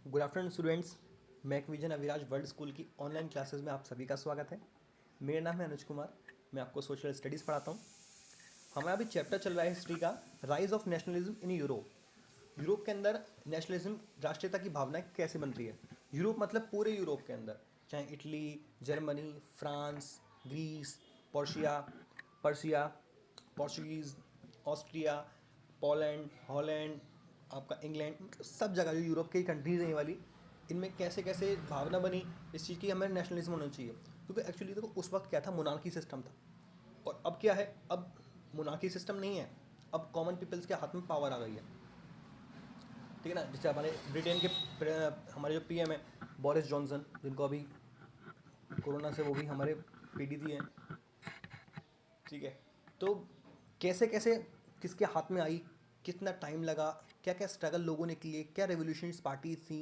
Good afternoon students. Mac Vision Aviraj World School की online classes में आप सभी का स्वागत है। मेरा नाम है अनुज कुमार। मैं आपको सोशल स्टडीज़ पढ़ाता हूँ। हमारा अभी चैप्टर चल रहा है हिस्ट्री का, rise of nationalism in Europe. Europe के अंदर नेशनलिज्म, राष्ट्रीयता की भावना कैसे बन रही है। यूरोप मतलब पूरे यूरोप के अंदर, चाहे Italy, Germany, France, Greece, Persia Persia Portuguese, Austria, Poland, Holland, आपका इंग्लैंड, मतलब सब जगह जो यूरोप की कंट्रीज़ हैं ये वाली, इनमें कैसे कैसे भावना बनी इस चीज़ की हमें नेशनलिज्म होना चाहिए। क्योंकि एक्चुअली देखो उस वक्त क्या था, मोनार्की सिस्टम था। और अब क्या है, अब मोनार्की सिस्टम नहीं है, अब कॉमन पीपल्स के हाथ में पावर आ गई है। ठीक है ना। जैसे हमारे ब्रिटेन के हमारे जो पीएम है बोरिस जॉनसन, जिनको अभी कोरोना से वो भी हमारे पीड़ित ही हैं। ठीक है। तो कैसे कैसे किसके हाथ में आई, कितना टाइम लगा, क्या क्या स्ट्रगल लोगों ने किए, क्या रेवोल्यूशनरी पार्टी थी,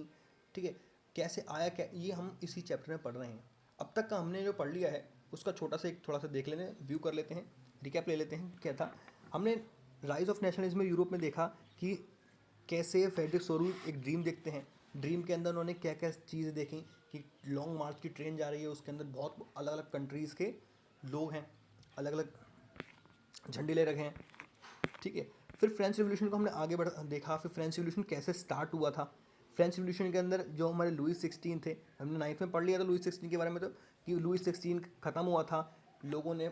ठीक है, कैसे आया, क्या, ये हम इसी चैप्टर में पढ़ रहे हैं। अब तक का हमने जो पढ़ लिया है उसका छोटा सा एक थोड़ा सा देख लेते हैं, व्यू कर लेते हैं, रिकैप ले लेते हैं। क्या था, हमने राइज ऑफ नेशनलिज्म यूरोप में देखा कि कैसे फ्रेडरिक सोरू एक ड्रीम देखते हैं। ड्रीम के अंदर उन्होंने क्या क्या चीज़ें देखी कि लॉन्ग मार्च की ट्रेन जा रही है, उसके अंदर बहुत अलग अलग कंट्रीज़ के लोग हैं, अलग अलग झंडे ले रखे हैं। ठीक है। फिर फ्रेंच रिवोल्यूशन को हमने आगे बढ़ देखा, फिर फ्रेंच रिवोल्यूशन कैसे स्टार्ट हुआ था। फ्रेंच रिवोल्यूशन के अंदर जो हमारे लुईस 16 थे, हमने नाइन्थ में पढ़ लिया था लुईस 16 के बारे में, तो कि लुईस 16 ख़त्म हुआ था, लोगों ने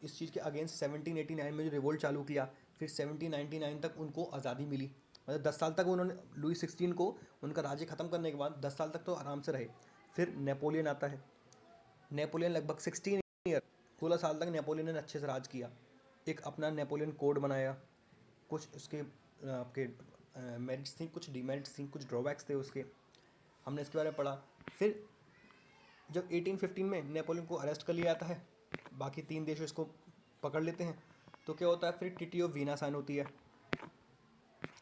इस चीज़ के अगेंस्ट 1789 में जो रिवोल्ट चालू किया, फिर 1799 तक उनको आज़ादी मिली। मतलब 10 साल तक उन्होंने लुईस 16 को उनका राज्य ख़त्म करने के बाद 10 साल तक तो आराम से रहे। फिर नेपोलियन आता है। नेपोलियन लगभग 16 साल तक नेपोलियन ने अच्छे से राज किया। एक अपना नेपोलियन कोड बनाया, कुछ उसके आपके मेरिट्स थी, कुछ डिमेरिट्स थी, कुछ ड्रॉबैक्स थे उसके, हमने इसके बारे में पढ़ा। फिर जब 1815 में नेपोलियन को अरेस्ट कर लिया जाता है, बाकी 3 देश इसको पकड़ लेते हैं, तो क्या होता है, फिर ट्रीटी ऑफ वीना साइन होती है।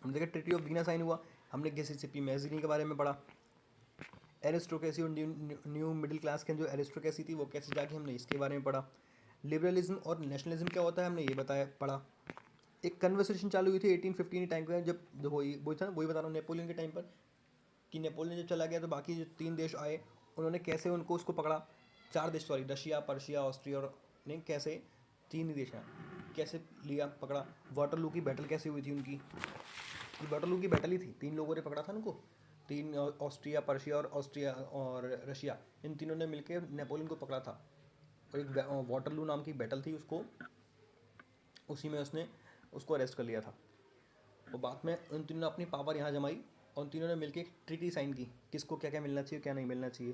हमने देखा ट्रीटी ऑफ वीना साइन हुआ, हमने गिसिसिपी मैजिनी के बारे में पढ़ा। एरिस्टोक्रेसी और न्यू मिडिल क्लास के जो एरिस्टोक्रेसी थी वो कैसे जाके, हमने इसके बारे में पढ़ा। लिबरलिज्म और नेशनलिज्म क्या होता है हमने ये बताया पढ़ा। एक कन्वर्सेशन चालू हुई थी 1815 टाइम पे, जब वही था ना, वही बता रहा हूँ, नेपोलियन के टाइम पर, कि नेपोलियन जब चला गया तो बाकी जो 3 देश आए, उन्होंने कैसे उनको उसको पकड़ा। 4 देश, सॉरी, रशिया, पर्शिया, ऑस्ट्रिया और नहीं, कैसे 3 ही देश हैं, कैसे लिया पकड़ा। वाटरलू की बैटल कैसे हुई थी उनकी, वाटरलू की बैटल ही थी, 3 लोगों ने पकड़ा था उनको। 3 ऑस्ट्रिया, पर्शिया और रशिया, इन तीनों ने मिलकर नेपोलियन को पकड़ा था। और एक वाटरलू नाम की बैटल थी, उसको उसी में उसने उसको अरेस्ट कर लिया था। और बाद में उन तीनों ने अपनी पावर यहाँ जमाई और उन तीनों ने मिलकर एक ट्रीटी साइन की, किसको क्या क्या मिलना चाहिए, क्या नहीं मिलना चाहिए।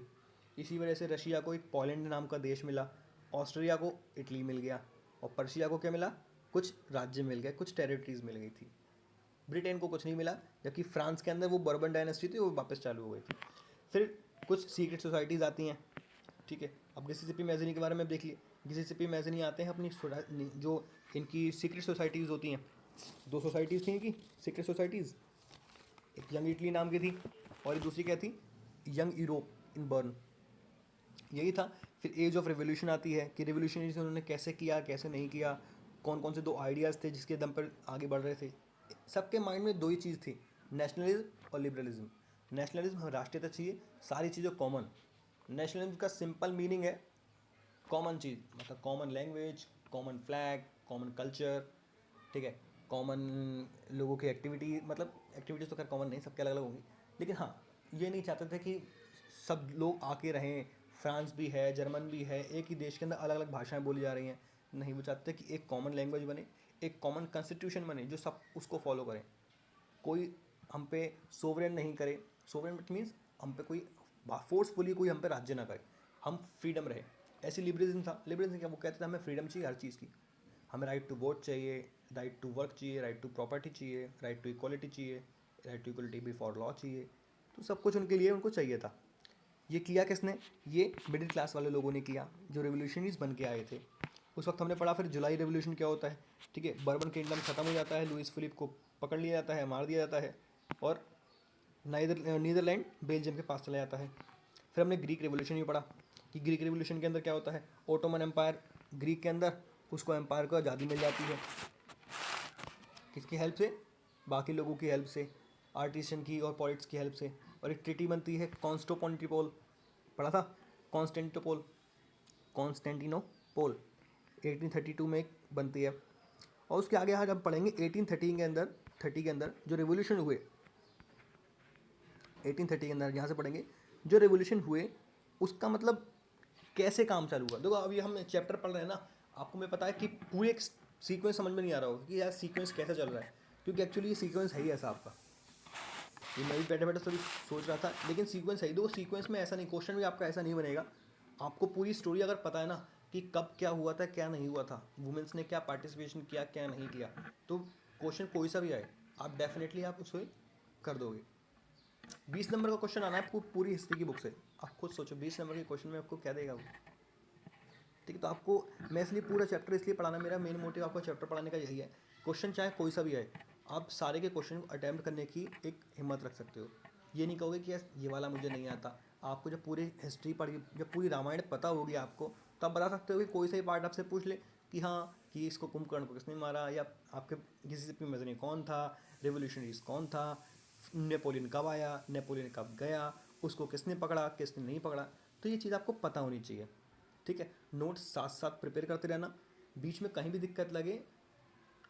इसी वजह से रशिया को एक पोलैंड नाम का देश मिला, ऑस्ट्रिया को इटली मिल गया, और पर्शिया को क्या मिला, कुछ राज्य मिल गए, कुछ टेरिटरीज मिल गई थी। ब्रिटेन को कुछ नहीं मिला, जबकि फ्रांस के अंदर वो बर्बन डायनेस्टी थी, वो वापस चालू हो गई थी। फिर कुछ सीक्रेट सोसाइटीज़ आती हैं। ठीक है। अब गिसिसिपी मैजिनी के बारे में देख लिए। गिसिसिपी मैजिनी आते हैं अपनी जो इनकी सीक्रेट सोसाइटीज़ होती हैं, 2 सोसाइटीज़ थी इनकी सीक्रेट सोसाइटीज़। एक यंग इटली नाम की थी और एक दूसरी क्या थी, यंग यूरोप इन बर्न, यही था। फिर एज ऑफ रेवोल्यूशन आती है कि रेवोल्यूशनरीज उन्होंने कैसे किया, कैसे नहीं किया, कौन कौन से 2 आइडियाज़ थे जिसके दम पर आगे बढ़ रहे थे। सबके माइंड में 2 ही चीज़ थी, नेशनलिज्म और लिबरलिज्म। नेशनलिज्म, हमें राष्ट्रीयता चाहिए, सारी चीज़ें कॉमन। नेशनलिज्म का सिंपल मीनिंग है कॉमन चीज़, मतलब common language, common flag, common culture, ठीक है, कॉमन लोगों की एक्टिविटी, मतलब एक्टिविटीज़ तो खैर कॉमन नहीं, सबके अलग अलग होंगी, लेकिन हाँ, ये नहीं चाहते थे कि सब लोग आके रहें, फ्रांस भी है, जर्मन भी है, एक ही देश के अंदर अलग अलग भाषाएं बोली जा रही हैं। नहीं, वो चाहते थे कि एक कॉमन लैंग्वेज बने, एक कॉमन कॉन्स्टिट्यूशन बने जो सब उसको फॉलो करें, कोई हम पे सोवरेन नहीं करे। सोवरेन इट मीन्स हम पे कोई फोर्सफुली कोई हम पे राज्य ना करे, हम फ्रीडम रहे। ऐसी लिबरलिज्म था। लिबरलिज्म क्या, वो कहते थे हमें फ्रीडम चाहिए हर चीज़ की, हमें राइट टू वोट चाहिए, राइट टू वर्क चाहिए, राइट टू प्रॉपर्टी चाहिए, राइट टू इक्वालिटी चाहिए, right to equality before law चाहिए। तो सब कुछ उनके लिए उनको चाहिए था। ये किया किसने, ये मिडिल क्लास वाले लोगों ने किया जो रेवोल्यूशनरीज बन के आए थे। उस वक्त हमने पढ़ा फिर जुलाई रेवोल्यूशन क्या होता है। ठीक है। बर्बन किंगडम खत्म हो जाता है, लुइस फिलिप को पकड़ लिया जाता है, मार दिया जाता है, और नीदरलैंड बेल्जियम के पास चला जाता है। फिर हमने ग्रीक रेवोल्यूशन भी पढ़ा कि ग्रीक रेवोल्यूशन के अंदर क्या होता है, ओटोमन एम्पायर ग्रीक के अंदर, उसको एम्पायर को आज़ादी मिल जाती है, किसकी हेल्प से, बाकी लोगों की हेल्प से। आर्टिशियन की और पॉइट्स की हेल्प से। और एक ट्रिटी बनती है कॉन्स्टोपोल, पढ़ा था, कॉन्स्टेंटिनोपोल, कॉन्स्टेंटिनोपोल 1832 में एक बनती है। और उसके आगे आज हम पढ़ेंगे 1830 के अंदर, 30 के अंदर जो रेवोल्यूशन हुए, 1830 के अंदर यहाँ से पढ़ेंगे जो रेवोल्यूशन हुए उसका मतलब कैसे काम चालू हुआ। देखो अभी हम चैप्टर पढ़ रहे हैं ना, आपको मैं पता है कि पूरे एक सीक्वेंस समझ में नहीं आ रहा होगा कि यार सीक्वेंस कैसे चल रहा है, क्योंकि एक्चुअली ये सीक्वेंस है ही ऐसा आपका। ये मैं भी बैठे बैठे सभी सोच रहा था, लेकिन सीक्वेंस है ही। देखो सीक्वेंस में ऐसा नहीं, क्वेश्चन भी आपका ऐसा नहीं बनेगा। आपको पूरी स्टोरी अगर पता है ना कि कब क्या हुआ था क्या नहीं हुआ था, वुमेंस ने क्या पार्टिसिपेशन किया क्या नहीं किया, तो क्वेश्चन कोई सा भी आए आप डेफिनेटली आप उसे कर दोगे। 20 नंबर का क्वेश्चन आना है आपको पूरी हिस्ट्री की बुक से। आप खुद सोचो 20 नंबर के क्वेश्चन में आपको क्या देगा वो। ठीक है, तो आपको मैं इसलिए पूरा चैप्टर इसलिए पढ़ाना, मेरा मेन मोटिव आपको चैप्टर पढ़ाने का यही है। क्वेश्चन चाहे कोई सा भी आए, आप सारे के क्वेश्चन को अटैम्प्ट करने की एक हिम्मत रख सकते हो। ये नहीं कहोगे कि यार ये वाला मुझे नहीं आता। आपको जब पूरी हिस्ट्री पढ़ी, जब पूरी रामायण पता होगी आपको, तब बता सकते हो कि कोई सा ही पार्ट आपसे पूछ ले कि हाँ कि इसको कुंभकर्ण को किसने मारा, या आपके किसी से में कौन था, रेवोल्यूशनरीज कौन था, नेपोलियन कब आया, नेपोलियन कब गया, उसको किसने पकड़ा किसने नहीं पकड़ा। तो ये चीज़ आपको पता होनी चाहिए। ठीक है, नोट्स साथ साथ प्रिपेयर करते रहना, बीच में कहीं भी दिक्कत लगे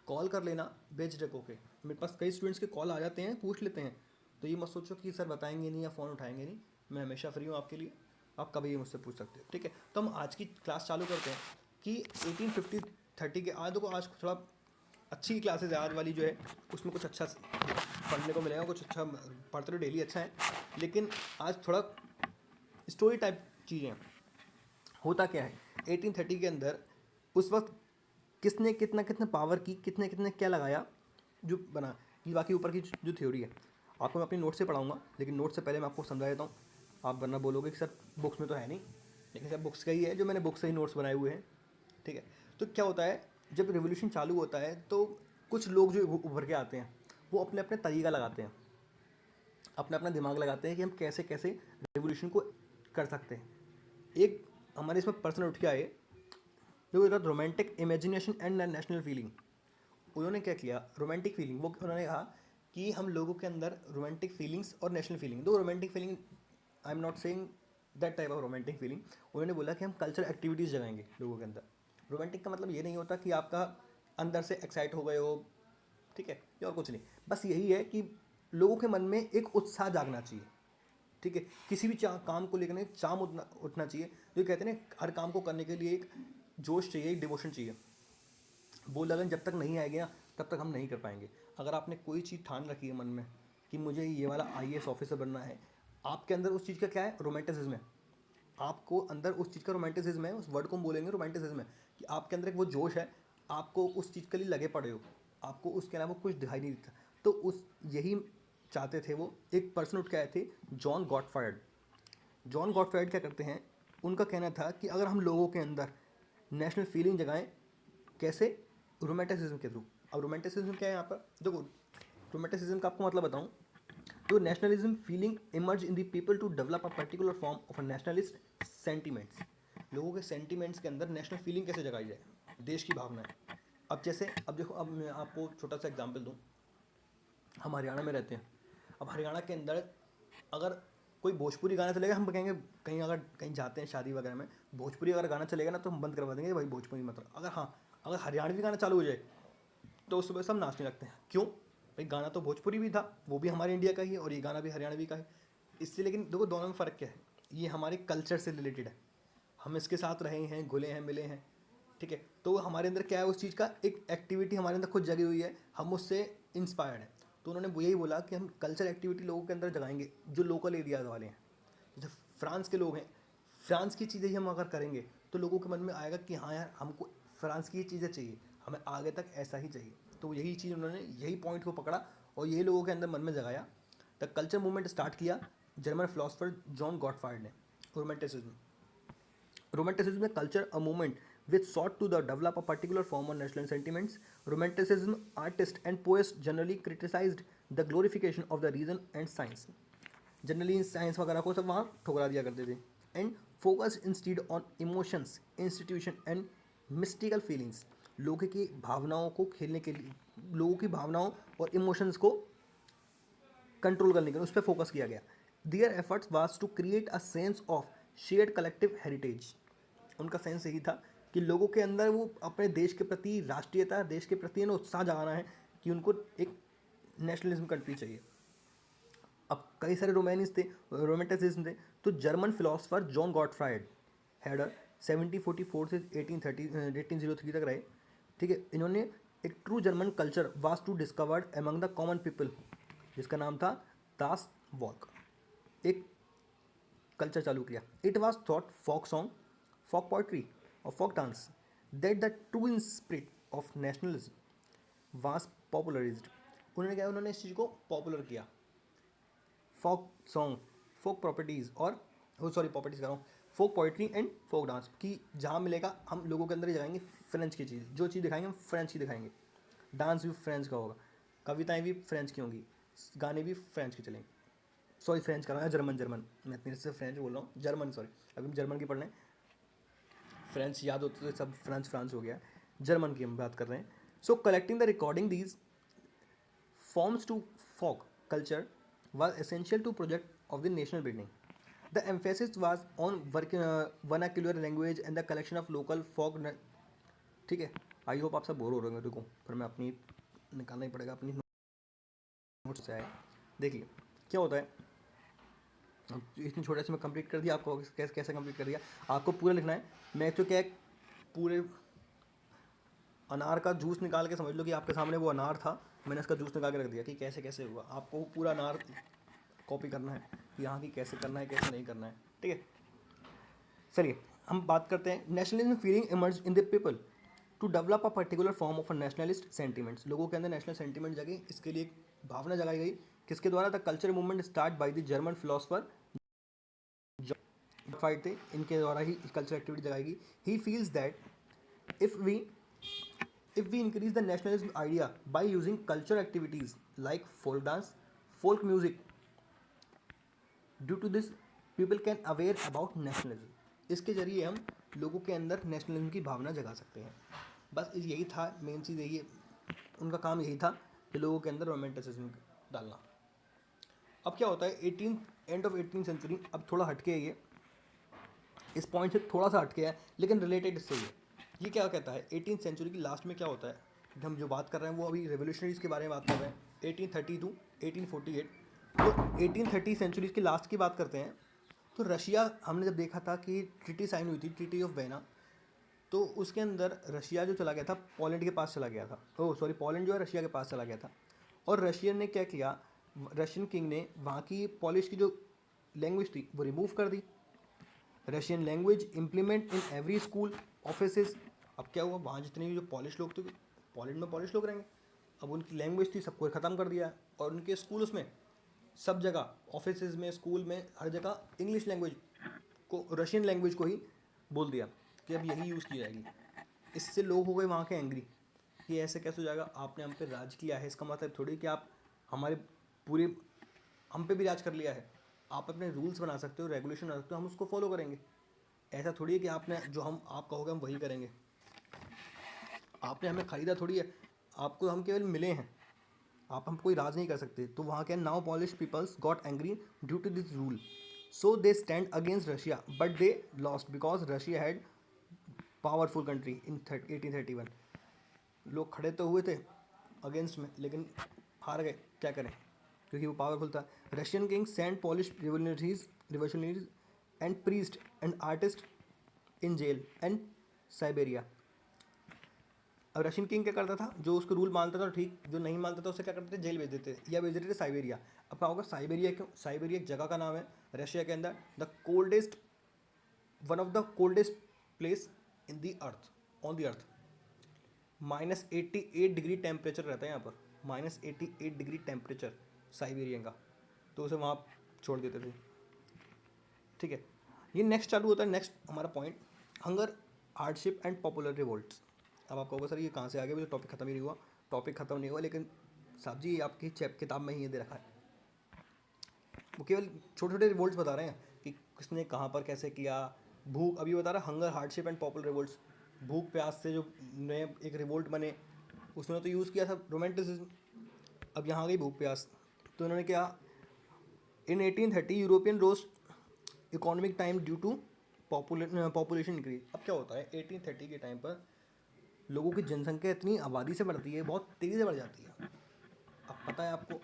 कॉल कर लेना बेझिझक होके। मेरे पास कई स्टूडेंट्स के कॉल आ जाते हैं, पूछ लेते हैं, तो ये मत सोचो कि सर बताएंगे नहीं या फ़ोन उठाएंगे नहीं। मैं हमेशा फ्री हूँ आपके लिए, आप कभी भी मुझसे पूछ सकते हो। ठीक है, तो हम आज की क्लास चालू करते हैं कि 1850-30 के आज देखो, आज थोड़ा अच्छी क्लासेज है आज वाली जो है, उसमें कुछ अच्छा पढ़ने को मिलेगा, कुछ अच्छा पढ़ते रहो डेली, अच्छा है। लेकिन आज थोड़ा स्टोरी टाइप चीज़ें हैं। होता क्या है 1830 के अंदर, उस वक्त किसने कितना कितना पावर की, कितने कितने क्या लगाया जो बना, ये बाकी ऊपर की जो थ्योरी है आपको मैं अपनी नोट से पढ़ाऊंगा। लेकिन नोट से पहले मैं आपको समझा देता हूँ, आप वरना बोलोगे कि सर बुक्स में तो है नहीं, लेकिन सर बुक्स का ही है जो मैंने बुक्स से ही नोट्स बनाए हुए हैं। ठीक है, तो क्या होता है जब रिवोल्यूशन चालू होता है तो कुछ लोग जो उभर के आते हैं वो अपने अपने तरीका लगाते हैं, अपना अपना दिमाग लगाते हैं कि हम कैसे कैसे रिवोल्यूशन को कर सकते हैं। एक हमारे इसमें पर्सन उठ के आए जो था romantic imagination and national feeling. उन्होंने क्या किया, रोमांटिक फीलिंग, वो उन्होंने कहा कि हम लोगों के अंदर रोमांटिक फीलिंग्स और नेशनल फीलिंग, दो romantic feeling, I am not saying that type of romantic feeling. उन्होंने बोला कि हम कल्चरल एक्टिविटीज़ जगाएंगे लोगों के अंदर। रोमांटिक का मतलब ये नहीं होता कि आपका अंदर से एक्साइट हो गए हो, ठीक है, ये और कुछ नहीं, बस यही है कि लोगों के मन में एक उत्साह जागना चाहिए। ठीक है, किसी भी काम को लेकर चाम उठना चाहिए। जो कहते हैं ना, हर काम को करने के लिए एक जोश चाहिए, एक डिवोशन चाहिए। वो लगन जब तक नहीं आएगी ना तब तक हम नहीं कर पाएंगे। अगर आपने कोई चीज़ ठान रखी है मन में कि मुझे ये वाला IAS ऑफिसर बनना है, आपके अंदर उस चीज़ का क्या है, रोमांटिसिज्म है। आपको अंदर उस चीज़ का रोमांटिसिज्म है, उस वर्ड को हम बोलेंगे रोमांटिसिज्म है, कि आपके अंदर एक वो जोश है, आपको उस चीज़ के लिए लगे पड़े हो, आपको उसके अलावा कुछ दिखाई नहीं देता। तो उस यही चाहते थे वो। एक पर्सन उठ के आए थे, जॉन गॉटफ्रायड। जॉन गॉटफ्रायड क्या करते हैं, उनका कहना था कि अगर हम लोगों के अंदर नेशनल फीलिंग जगाएं, कैसे, रोमांटिसिज्म के थ्रू। अब रोमांटिसिज्म क्या है यहाँ पर, देखो रोमांटिसिज्म का आपको मतलब बताऊँ तो nationalism feeling emerge in the people to develop a particular form of a nationalist sentiments. लोगों के सेंटिमेंट्स के अंदर नेशनल फीलिंग कैसे जगाई जाए, देश की भावना है। अब जैसे, अब देखो, अब मैं आपको छोटा सा एग्जांपल दूँ। हम हरियाणा में रहते हैं, अब हरियाणा के अंदर अगर कोई भोजपुरी गाना चलेगा, हम कहेंगे, कहीं अगर कहीं जाते हैं शादी वगैरह में, भोजपुरी अगर गाना चलेगा ना तो हम बंद करवा देंगे भाई भोजपुरी मतलब। अगर हाँ, अगर हरियाणवी गाना चालू हो जाए तो उस सुबह सब नाचने लगते हैं। क्यों भाई, गाना तो भोजपुरी भी था, वो भी हमारे इंडिया का ही है, और ये गाना भी हरियाणवी का है, इससे। लेकिन देखो दोनों में फ़र्क क्या है, ये हमारे कल्चर से रिलेटेड है, हम इसके साथ रहे हैं, घुले हैं, मिले हैं। ठीक है, तो हमारे अंदर क्या है, उस चीज़ का एक एक्टिविटी हमारे अंदर खुद जगी हुई है, हम उससे इंस्पायर्ड हैं। तो उन्होंने वो यही बोला कि हम कल्चर एक्टिविटी लोगों के अंदर जगाएंगे जो लोकल एरियाज़ वाले हैं। जैसे फ्रांस के लोग हैं, फ्रांस की चीज़ें ही हम अगर करेंगे तो लोगों के मन में आएगा कि हाँ यार, हमको फ्रांस की ये चीज़ें चाहिए, हमें आगे तक ऐसा ही चाहिए। तो यही चीज़ उन्होंने, यही पॉइंट को पकड़ा और यही लोगों के अंदर मन में जगाया। द कल्चर मूवमेंट स्टार्ट किया जर्मन फिलोसफर जॉन गॉटफ्रायड ने। रोमांटिसिज्म, रोमांटिसिज्म में culture a movement which sought to develop a particular form of national sentiments. Romanticism artists and poets generally criticized the glorification of the reason and science. Generally science वगैरह को सब वहाँ ठुकरा दिया करते थे। And focus instead on emotions, institution and mystical feelings. लोगों की भावनाओं को खेलने के लिए, लोगों की भावनाओं और इमोशंस को कंट्रोल करने के लिए उस पर फोकस किया गया. Their efforts was to create a sense of shared collective heritage. उनका सेंस यही था कि लोगों के अंदर वो अपने देश के प्रति राष्ट्रीयता, देश के प्रति उत्साह जगाना है कि उनको एक नेशनलिज्म कंट्री चाहिए. अब कई सारे रोमांटिसिज्म थे. तो German philosopher John Gottfried Herder 1744 से 1803 तक रहे. ठीक है, इन्होंने एक true German culture was to discovered among the common people, जिसका नाम था दास वॉल्क, एक कल्चर चालू किया. It was thought folk song, folk poetry और folk dance that the true in spirit of nationalism was popularised. उन्होंने इस चीज़ को पॉपुलर किया. फोक सॉन्ग, फोक प्रॉपर्टीज़ और प्रॉपर्टीज़ कर रहा हूँ, फोक पोइट्री एंड फोक डांस की जहाँ मिलेगा हम लोगों के अंदर ही जगाएंगे फ्रेंच की चीज़. जो चीज़ दिखाएंगे हम फ्रेंच की दिखाएंगे. डांस भी फ्रेंच का होगा, कविताएं भी फ्रेंच की होंगी, गाने भी फ्रेंच के चलेंगे. फ्रेंच कर रहा है, जर्मन मैं इतनी से फ्रेंच बोल रहा हूँ, जर्मन अभी हम जर्मन की पढ़ रहे हैं. फ्रेंच याद होते तो सब फ्रांस हो गया. जर्मन की हम बात कर रहे हैं. So collecting the recording these forms to folk culture was essential to project of the national building. The emphasis was on vernacular language and the collection of local folk. ठीक है, आई होप आप सब bore हो रहे होंगे. पर मैं अपनी निकालना ही पड़ेगा, अपनी नोट्स से आए. देखिए क्या होता है, इतनी छोटे से मैं कंप्लीट कर दिया. आपको कैसे कंप्लीट कर दिया, आपको पूरा लिखना है. मैं तो क्या पूरे अनार का जूस निकाल के समझ लो कि आपके सामने वो अनार था, मैंने इसका जूस निकाल के रख दिया कि कैसे कैसे हुआ. आपको पूरा अनार कॉपी करना है कि यहाँ की कैसे करना है, कैसे नहीं करना है. ठीक है, चलिए हम बात करते हैं. Nationalism feeling emerge in the people to develop a particular form of a nationalist sentiments. लोगों के अंदर नेशनल सेंटिमेंट जगे, इसके लिए एक भावना जगाई गई. किसके द्वारा? The culture movement start by the German philosopher Fichte थे, इनके द्वारा ही कल्चर एक्टिविटी जगाएगी. He feels that if we increase the nationalism idea by using cultural activities like folk dance, folk music, due to this people can aware about nationalism. इसके जरिए हम लोगों के अंदर नेशनलिज्म की भावना जगा सकते हैं. बस यही था मेन चीज़, यही उनका काम यही था कि लोगों के अंदर रोमांटिसिज्म डालना. अब क्या होता है, एंड ऑफ 18th सेंचुरी, अब थोड़ा हटके है ये, इस पॉइंट से थोड़ा सा हटके है लेकिन रिलेटेड इससे ये क्या कहता है. 18th सेंचुरी की लास्ट में क्या होता है, हम जो बात कर रहे हैं वो अभी रेवोल्यूशनरीज के बारे में बात कर रहे हैं. 1830 टू 1848. तो 1830 सेंचुरीज की लास्ट की बात करते हैं. तो रशिया, हमने जब देखा था कि ट्रीटी साइन हुई थी, ट्रीटी ऑफ वेना, तो उसके अंदर रशिया जो चला गया था पोलैंड के पास चला गया था. पोलैंड जो है रशिया के पास चला गया था. और रशियन ने क्या किया, रशियन किंग ने वहाँ की पॉलिश की जो लैंग्वेज थी वो रिमूव कर दी. Russian language implement in every school offices. अब क्या हुआ, वहाँ जितने भी जो पॉलिश लोग थे, पोलैंड में पॉलिश लोग रहेंगे, अब उनकी लैंग्वेज थी सबको ख़त्म कर दिया. और उनके स्कूल्स में सब जगह, ऑफिसेज में, स्कूल में, हर जगह इंग्लिश लैंग्वेज को, रशियन लैंग्वेज को ही बोल दिया कि अब यही यूज़ की जाएगी. इससे लोग हो गए वहाँ के एंग्री कि ऐसे कैसे हो जाएगा, आपने हम पे राज किया है, इसका मतलब थोड़ी कि आप हमारे पूरे हम पे भी राज कर लिया है. आप अपने रूल्स बना सकते हो, रेगुलेशन बना सकते हो, हम उसको फॉलो करेंगे. ऐसा थोड़ी है कि आपने जो आप कहोगे हम वही करेंगे. आपने हमें ख़रीदा थोड़ी है, आपको हम केवल मिले हैं, आप हम कोई राज नहीं कर सकते. तो वहाँ के now Polish peoples got angry due to this rule. So they stand against Russia but they lost because Russia had powerful country in 1831. लोग खड़े तो हुए थे अगेंस्ट में लेकिन हार गए. क्या करें, क्योंकि वो पावरफुल था. Russian king send Polish revolutionaries and priest and artist in jail and Siberia. अब रशियन किंग क्या करता था, जो उसको रूल मानता था ठीक, जो नहीं मानता था उसे क्या करते थे, जेल भेज देते या भेज देते थे साइबेरिया. अब क्या होगा, साइबेरिया क्यों, साइबेरिया एक जगह का नाम है रशिया के अंदर. One of the coldest place in the earth, on the earth. -88 degree temperature रहता है यहाँ पर, -88 डिग्री टेम्परेचर साइबेरिया का. तो उसे वहाँ छोड़ देते थे. ठीक है, ये नेक्स्ट चालू होता है. नेक्स्ट हमारा point, hunger, hardship and popular revolts. अब आप कहोगे सर ये कहाँ से आ गया, मुझे टॉपिक खत्म ही नहीं हुआ. टॉपिक खत्म नहीं हुआ, लेकिन साहब जी आपकी किताब में ही ये दे रखा है. वो केवल छोटे छोटे रिवोल्ट्स बता रहे हैं कि किसने कहाँ पर कैसे किया. भूख, अभी बता रहा है hunger, hardship and popular revolts. भूख प्यास से जो नए एक रिवोल्ट बने, उसने तो यूज़ किया था रोमांटिसिज्म. अब यहाँ गई भूख प्यास, तो उन्होंने क्या, in 1830 European rose economic time due to population increase. अब क्या होता है 1830 के टाइम पर लोगों की जनसंख्या इतनी आबादी से बढ़ती है, बहुत तेज़ी से बढ़ जाती है। अब पता है आपको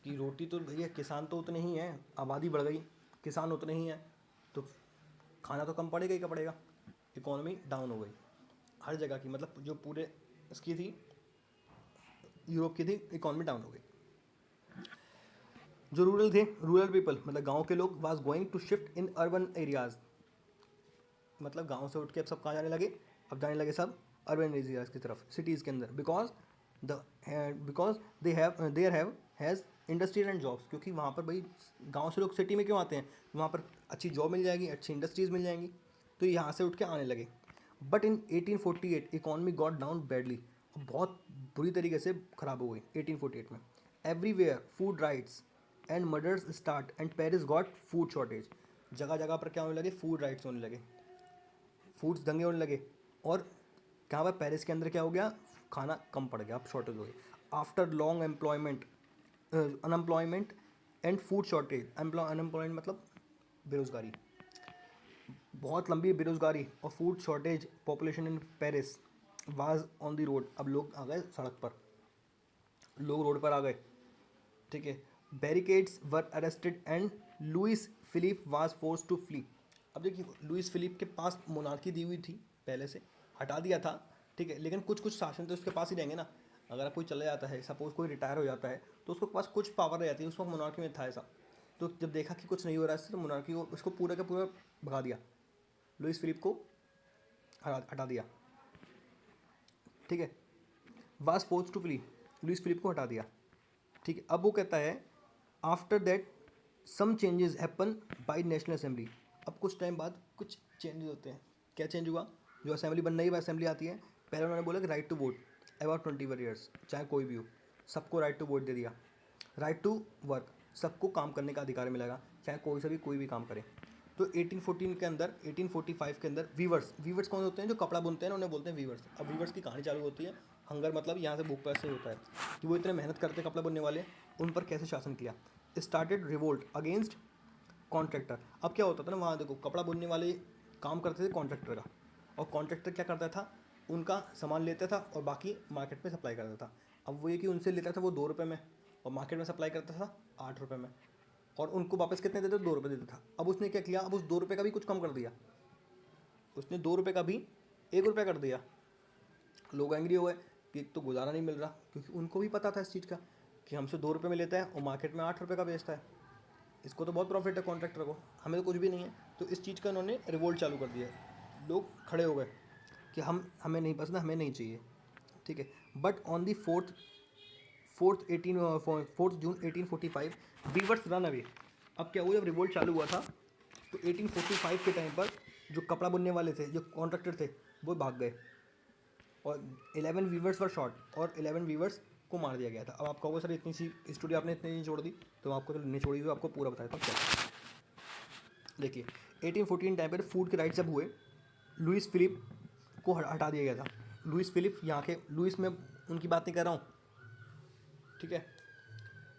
कि रोटी तो भैया किसान तो उतने ही हैं, आबादी बढ़ गई, किसान उतने ही हैं, तो खाना तो कम पड़ेगा ही पड़ेगा। इकोनॉमी डाउन हो गई हर जगह की, मतलब जो पूरे इसकी थी यूरोप की थी, इकोनॉमी डाउन हो गई। जो रूरल थे, रूरल पीपल मतलब गांव के लोग was going to shift in urban areas, मतलब गांव से उठ के अब सब कहाँ जाने लगे, अब जाने लगे सब अर्बन एरियाज की तरफ, सिटीज़ के अंदर। Because they have their have has industries and jobs, क्योंकि वहाँ पर भाई गांव से लोग सिटी में क्यों आते हैं, वहाँ पर अच्छी जॉब मिल जाएगी, अच्छी इंडस्ट्रीज़ मिल जाएंगी, तो यहाँ से उठ के आने लगे। But in 1848 economy got down badly, बहुत बुरी तरीके से ख़राब हो गई 1848 में। Everywhere food rights and murders start and Paris got food shortage, जगह जगह पर क्या होने लगे, फूड राइट्स होने लगे, फूड्स दंगे होने लगे। और कहाँ पर पेरिस के अंदर क्या हो गया, खाना कम पड़ गया, अब शॉर्टेज हो गई। After long unemployment and food shortage, unemployment मतलब बेरोज़गारी, बहुत लंबी बेरोज़गारी और food shortage, population in Paris was on the road, अब लोग आ गए सड़क पर, लोग रोड पर आ गए, ठीक है। Barricades were arrested and Louis Philippe was force to flee. अब देखिए लुइस फिलिप के पास मोनार्की दी हुई थी पहले से, हटा दिया था, ठीक है, लेकिन कुछ कुछ शासन तो उसके पास ही रहेंगे ना। अगर कोई चला जाता है, सपोज कोई रिटायर हो जाता है, तो उसके पास कुछ पावर रह जाती है, उस वक्त मोनार्की में था ऐसा। तो जब देखा कि कुछ नहीं हो रहा है इससे, तो मोनार्की को उसको पूरा का पूरा भगा दिया, लुइस फिलिप को हटा दिया, ठीक है। Was force to flee, Louis Philippe को हटा दिया, ठीक है। अब वो कहता है after that some changes happen by national assembly, अब कुछ टाइम बाद कुछ चेंजेस होते हैं। क्या चेंज हुआ, जो असेंबली बन रही है, असेंबली आती है, पहले उन्होंने बोला कि right to vote about 21 years, चाहे कोई भी हो, सबको राइट टू वोट दे दिया। राइट टू वर्क, सबको काम करने का अधिकार मिलेगा, चाहे कोई भी काम करे। तो 1814 के अंदर, 1845 के अंदर वीवर्स, वीवर्स कौन होते हैं, जो कपड़ा बुनते हैं, उन्हें बोलते हैं वीवर्स। अब वीवर्स की कहानी चालू होती है, हंगर मतलब यहाँ से भूख पैसे होता है कि वो इतने मेहनत करते कपड़ा बुनने वाले, उन पर कैसे शासन किया। Started revolt against contractor. अब क्या होता था ना, वहाँ देखो कपड़ा बुनने वाले काम करते थे कॉन्ट्रैक्टर का, और कॉन्ट्रैक्टर क्या करता था, उनका सामान लेता था और बाकी मार्केट में सप्लाई करता था। अब वो ये कि उनसे लेता था वो 2 रुपये में, और मार्केट में सप्लाई करता था 8 रुपये में, और उनको वापस कितने देते थे, 2 रुपये देता था। अब उसने क्या किया, अब उस 2 रुपये का भी कुछ कम कर दिया, उसने 2 रुपये का भी 1 रुपया कर दिया। लोग एंग्री हो गए कि एक तो गुजारा नहीं मिल रहा, क्योंकि उनको भी पता था इस चीज़ का कि हमसे 2 रुपये में लेता है और मार्केट में 8 रुपये का बेचता है, इसको तो बहुत प्रॉफिट है कॉन्ट्रैक्टर को, हमें तो कुछ भी नहीं है। तो इस चीज़ का उन्होंने रिवोल्ट चालू कर दिया, लोग खड़े हो गए कि हमें नहीं पसंद, हमें नहीं चाहिए, ठीक है। But on the 4 June 1845 weavers run away. अब क्या हुआ, जब रिवोल्ट चालू हुआ था तो 1845 के टाइम पर जो कपड़ा बुनने वाले थे, जो कॉन्ट्रैक्टर थे, वो भाग गए, और 11 वीवर्स वर शॉट, और 11 वीवर्स को मार दिया गया था। अब आप कहोगे सर इतनी सी स्टोरी आपने इतनी नहीं छोड़ दी, तो मैं आपको निचोड़ी हुई आपको पूरा बताया था क्या। देखिए 1814 टाइम पर फूड के राइट्स जब हुए, लुइस फिलिप को हटा दिया गया था। लुइस फिलिप यहाँ के, लुइस में उनकी बात नहीं कर रहा हूँ, ठीक है,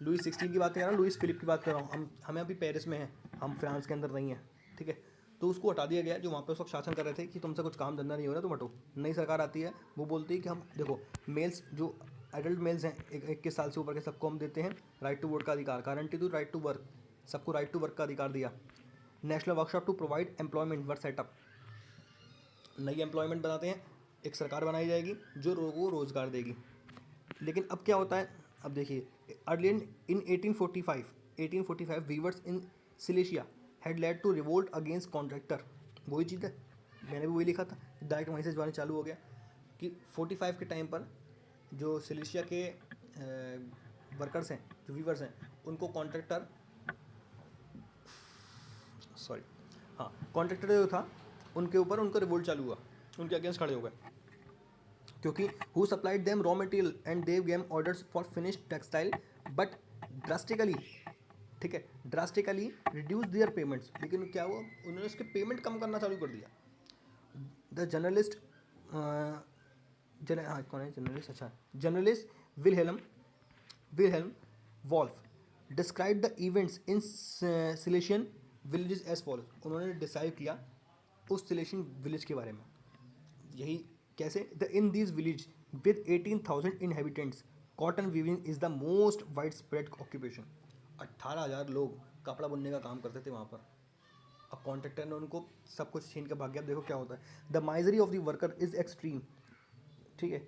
लुइस 16 की बात नहीं कर रहा हूँ, लुइस फिलिप की बात कर रहा हूँ। हमें अभी पेरिस में हैं, हम फ्रांस के अंदर नहीं हैं, ठीक है। तो उसको हटा दिया गया, जो वहाँ पे उस वक्त शासन कर रहे थे कि तुमसे कुछ काम धंधा नहीं हो रहा, तुम हटो। नई सरकार आती है, वो बोलती है कि हम देखो मेल्स, जो एडल्ट मेल्स हैं 21 साल से ऊपर के, सबको हम देते हैं राइट टू वोट का अधिकार, guarantee to right to work, सबको राइट टू वर्क का अधिकार दिया। National workshop to provide employment were setup, नई एम्प्लॉयमेंट बनाते हैं, एक सरकार बनाई जाएगी जो लोगों को रोज़गार देगी। लेकिन अब क्या होता है, अब देखिए earlier in 1845 weavers in Silesia had led to revolt against contractor, वही चीज़ है, मैंने भी वही लिखा था, डायरेक्ट वहीं से जवानी चालू हो गया कि 45 के टाइम पर जो सिलेशिया के वर्कर्स हैं, जो वीवर्स हैं, उनको कॉन्ट्रैक्टर, सॉरी, हाँ, कॉन्ट्रैक्टर जो था उनके ऊपर उनका रिवोल्ट चालू हुआ, उनके अगेंस्ट खड़े हो गए, क्योंकि who supplied them raw material and they gave orders for finished textile but drastically, ठीक है, ड्रास्टिकली रिड्यूस देयर पेमेंट्स। लेकिन क्या हुआ, उन्होंने उसके पेमेंट कम करना चालू कर दिया। द जर्नलिस्ट हाँ कौन है जर्नलिस्ट, अच्छा, journalist Wilhelm Wolff describe the events in Silesian villages as follow. उन्होंने डिसाइड किया उस सिलेशियन विलेज के बारे में। यही कैसे, the in this village with 18,000 inhabitants cotton weaving is the most widespread occupation. 18,000 लोग कपड़ा बुनने का काम करते थे वहाँ पर। अब कॉन्ट्रैक्टर ने उनको सब कुछ छीन के भाग गया। देखो क्या होता है, the misery of the worker is extreme. ठीक है,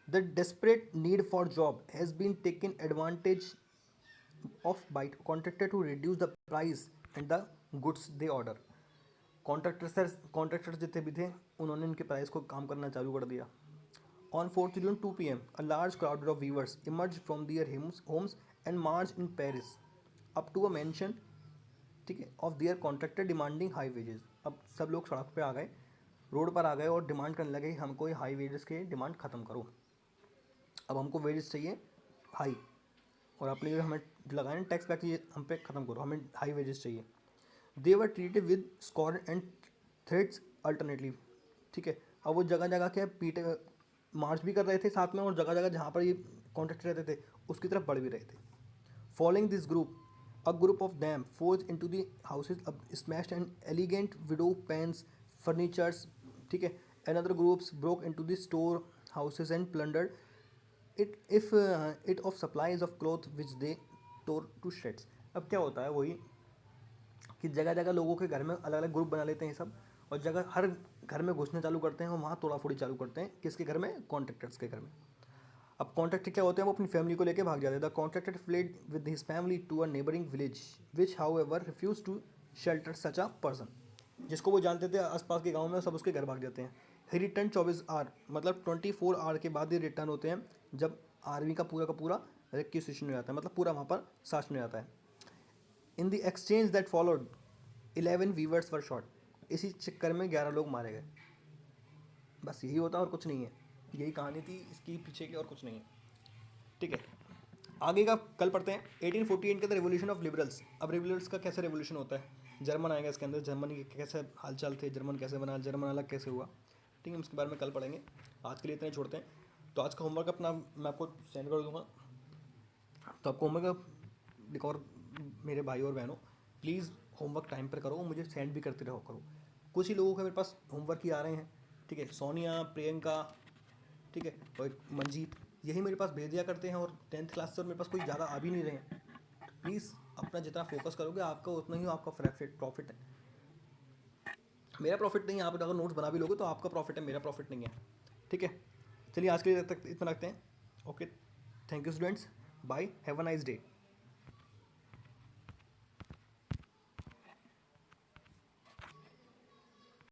the desperate need for job has been taken advantage of by contractor to reduce the price and the goods they order. Contractors जितने भी थे उन्होंने इनके प्राइस को काम करना चालू कर दिया। On 4th June 2 PM, a large crowd of weavers emerged from their homes and marched in Paris up to a mansion, ठीक है, of their contractor demanding high wages. अब सब लोग सड़क पे आ गए, रोड पर आ गए और डिमांड करने लगे हमको ये हाई वेजेस के डिमांड ख़त्म करो। अब हमको वेजेस चाहिए हाई, और अपने जो हमें लगाए ना टैक्स वैक्स ये हम पे ख़त्म करो, हमें हाई वेजेस चाहिए। They were treated with scorn and threats alternately. ठीक है, अब वो जगह जगह के पीटे मार्च भी कर रहे थे साथ में, और जगह जगह जहाँ पर ये कॉन्ट्रैक्ट रहते थे उसकी तरफ बढ़ भी रहे थे। Following this group, a group of them forced into the houses smashed and elegant window panes furnitures. ठीक है, another groups broke into the store houses and plundered it of supplies of cloth which they tore to shreds. अब क्या होता है वही कि जगह जगह लोगों के घर में अलग अलग ग्रुप बना लेते हैं सब, और जगह हर घर में घुसने चालू करते हैं और वहाँ तोड़ाफोड़ी चालू करते हैं। किसके घर में? कॉन्ट्रैक्टर्स के घर में। अब कॉन्ट्रैक्टर क्या होते हैं, वो अपनी फैमिली को लेकर भाग जाते हैं। The contractor fled with his family to a neighbouring village which however refused to shelter such a person. जिसको वो जानते थे आसपास के गाँव में, सब उसके घर भाग जाते हैं। ही रिटर्न 24 आवर, मतलब 24 आवर के बाद ही रिटर्न होते हैं, जब आर्मी का पूरा रिक्वेजिशन हो जाता है, मतलब पूरा वहाँ पर शासन हो जाता है। In the exchange that followed 11 weavers were shot. इसी चक्कर में 11 लोग मारे गए। बस यही होता है और कुछ नहीं है, यही कहानी थी इसकी पीछे की और कुछ नहीं है। ठीक है, आगे का कल पढ़ते हैं। 1848 का द रेवोल्यूशन ऑफ लिबरल्स। अब लिबरल्स का कैसे रेवोल्यूशन होता है, जर्मन आएगा इसके अंदर, जर्मनी के कैसे हालचाल थे, जर्मन कैसे बना, जर्मन अलग कैसे हुआ। ठीक है, उसके बारे में कल पढ़ेंगे। आज के लिए इतने छोड़ते हैं। तो आज का होमवर्क अपना मैं आपको सेंड कर दूँगा, तो आपको होमवर्क एक और मेरे भाई और बहनों प्लीज़ होमवर्क टाइम पर करो, मुझे सेंड भी करते रहो करो। कुछ ही लोगों के मेरे पास होमवर्क ही आ रहे हैं। ठीक है, सोनिया, प्रियंका, ठीक है, और एक मंजीत, यही मेरे पास भेज दिया करते हैं, और 10th क्लास से और मेरे पास कोई ज़्यादा आ भी नहीं रहे हैं। प्लीज़ अपना जितना फोकस करोगे आपका उतना ही आपका प्रॉफिट है। मेरा प्रॉफिट नहीं है, आप अगर नोट्स बना भी लोगे तो आपका प्रॉफिट है, मेरा प्रॉफिट नहीं है। ठीक है, चलिए आज के लिए तक इतना रखते हैं। Okay, thank you students, bye, have a nice day.